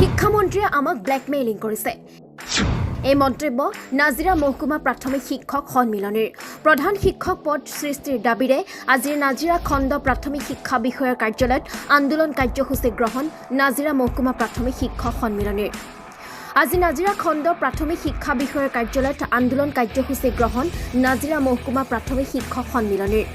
শিক্ষামন্ত্ৰীয়ে আমাক ব্লেকমেইলিং কৰিছে। এই মন্তব্য নাজিৰা মহকুমা প্ৰাথমিক শিক্ষক সন্মিলনীৰ প্ৰধান শিক্ষক পদ সৃষ্টিৰ দাবীৰে আজিৰ নাজিৰা খণ্ড প্ৰাথমিক শিক্ষা বিষয়ৰ কাৰ্যালয়ত আন্দোলন কাৰ্যসূচী গ্ৰহণ নাজিৰা মহকুমা প্ৰাথমিক শিক্ষক সন্মিলনীৰ আজি নাজিৰা খণ্ড প্ৰাথমিক শিক্ষা বিষয়ৰ কাৰ্যালয়ত আন্দোলন কাৰ্যসূচী গ্ৰহণ নাজিৰা মহকুমা প্ৰাথমিক শিক্ষক সন্মিলনীৰ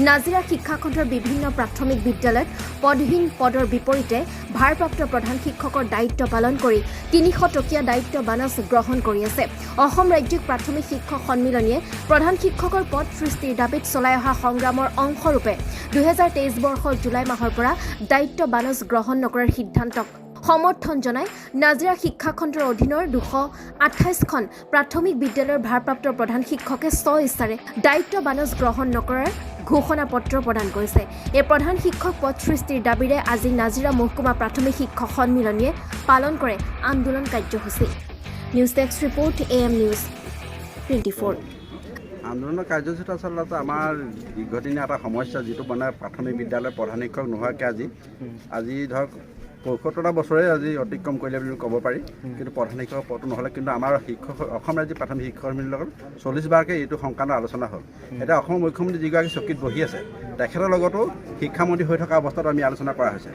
নাজিৰা শিক্ষাখণ্ডৰ বিভিন্ন প্ৰাথমিক বিদ্যালয়ত পদহীন পদৰ বিপৰীতে ভাৰপ্ৰাপ্ত প্ৰধান শিক্ষকৰ দায়িত্ব পালন কৰি ৩০০ টকীয়া দায়িত্ব বানচ গ্ৰহণ কৰি আছে। অসম ৰাজ্যিক প্ৰাথমিক শিক্ষক সন্মিলনীয়ে প্ৰধান শিক্ষকৰ পদ সৃষ্টিৰ দাবীত চলাই অহা সংগ্ৰামৰ অংশৰূপে ২০২৩ বৰ্ষৰ জুলাই মাহৰ পৰা দায়িত্ব বানচ গ্ৰহণ নকৰাৰ সিদ্ধান্তক সমৰ্থন জনাই নাজিৰা শিক্ষাখণ্ডৰ অধীনৰ ২২৮খন প্ৰাথমিক বিদ্যালয়ৰ ভাৰপ্ৰাপ্ত প্ৰধান শিক্ষকে স্বইচ্ছাৰে দায়িত্ব বানচ গ্ৰহণ নকৰাৰ ঘোষণা পত্ৰ প্ৰদান কৰিছে। এই প্ৰধান শিক্ষক পদ সৃষ্টিৰ দাবীৰে আজি নাজিৰা মহকুমা প্ৰাথমিক শিক্ষক সন্মিলনীয়ে পালন কৰে আন্দোলন কাৰ্যসূচী। News desk report AM news 24। আন্দোলনৰ কাৰ্যসূচীটো আচলতে আমাৰ দীৰ্ঘদিনীয়া এটা সমস্যা, যিটো মানে প্ৰাথমিক বিদ্যালয়ৰ প্ৰধান শিক্ষক নোহোৱাকৈ আজি ধৰক ৭৫টা বছৰে আজি অতিক্ৰম কৰিলে বুলি ক'ব পাৰি। কিন্তু প্ৰধান শিক্ষকৰ পদটো নহ'লে কিন্তু আমাৰ শিক্ষক অসম ৰাজ্যিক প্ৰাথমিক শিক্ষক সন্মিলনীৰ লগত ৪০ বাৰকৈ এইটো সংক্ৰান্ত আলোচনা হ'ল। এতিয়া অসমৰ মুখ্যমন্ত্ৰী যিগৰাকী চকীত বহি আছে, তেখেতৰ লগতো শিক্ষামন্ত্ৰী হৈ থকা অৱস্থাত আমি আলোচনা কৰা হৈছে।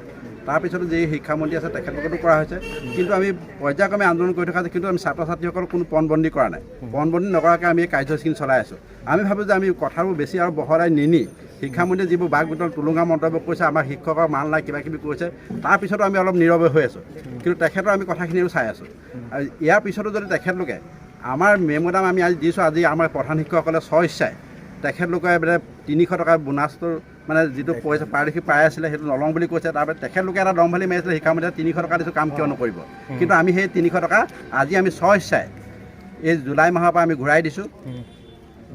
তাৰপিছতো যি শিক্ষামন্ত্ৰী আছে তেখেতৰ লগতো কৰা হৈছে। কিন্তু আমি পৰ্যায়ক্ৰমে আন্দোলন কৰি থকা কিন্তু আমি ছাত্ৰ ছাত্ৰীসকলক কোনো পণবন্দী কৰা নাই। পণবন্দী নকৰাকৈ আমি এই কাৰ্যসূচীখিনি চলাই আছোঁ। আমি ভাবোঁ যে আমি কথাবোৰ বেছি আৰু বহলাই নিনি শিক্ষামন্ত্ৰীয়ে যিবোৰ বাক বিতৰণ টুলুঙা মন্তব্য কৰিছে, আমাৰ শিক্ষকৰ মান নাই কিবা কিবি কৰিছে, তাৰপিছতো আমি অলপ নীৰৱে হৈ আছোঁ। কিন্তু তেখেতৰ আমি কথাখিনিও চাই আছোঁ। আৰু ইয়াৰ পিছতো যদি তেখেতলোকে আমাৰ মেম'দাম আমি আজি দিছোঁ, আজি আমাৰ প্ৰধান শিক্ষকসকলে স্বইচ্ছাই তেখেতলোকে মানে ৩০০ টকাৰ বোনাছটো মানে যিটো পইচা পাৰিশোধ পাই আছিলে সেইটো নলওঁ বুলি কৈছে। তাৰপৰা তেখেতলোকে এটা দম ভালি মাৰিছিলে শিক্ষামন্ত্ৰীয়ে ৩০০ টকা দিছোঁ, কাম কিয় নকৰিব। কিন্তু আমি সেই ৩০০ টকা আজি আমি স্বইচ্ছাই এই জুলাই মাহৰ পৰা আমি ঘূৰাই দিছোঁ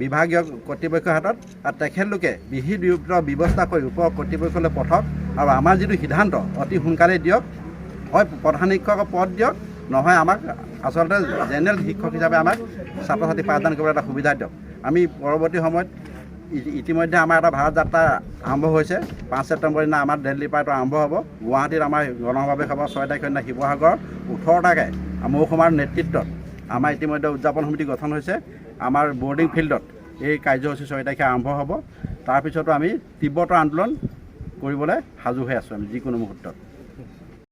বিভাগীয় কৰ্তৃপক্ষৰ হাতত। আৰু তেখেতলোকে বিহিত ব্যৱস্থা কৰি ওপৰ কৰ্তৃপক্ষলৈ পঠক আৰু আমাৰ যিটো সিদ্ধান্ত অতি সোনকালে দিয়ক। হয় প্ৰধান শিক্ষকৰ পদ দিয়ক, নহয় আমাক আচলতে জেনেৰেল শিক্ষক হিচাপে আমাক ছাত্ৰ ছাত্ৰী পাঠদান কৰিবলৈ এটা সুবিধা দিয়ক। আমি পৰৱৰ্তী সময়ত ইতিমধ্যে আমাৰ এটা ভাৰত যাত্ৰা আৰম্ভ হৈছে। ৫ ছেপ্টেম্বৰ দিনা আমাৰ দিল্লীৰ পৰা এইটো আৰম্ভ হ'ব। গুৱাহাটীত আমাৰ গণসমাৱেশ হ'ব ৬ তাৰিখৰ দিনা। শিৱসাগৰ ১৮ তাৰিখে মহকুমাৰ নেতৃত্বত আমাৰ ইতিমধ্যে উদযাপন সমিতি গঠন হৈছে। আমাৰ বৰ্ডিং ফিল্ডত এই কাৰ্যসূচী ৬ তাৰিখে আৰম্ভ হ'ব। তাৰপিছতো আমি তীব্ৰতৰ আন্দোলন কৰিবলৈ সাজু হৈ আছোঁ আমি যিকোনো মুহূৰ্তত।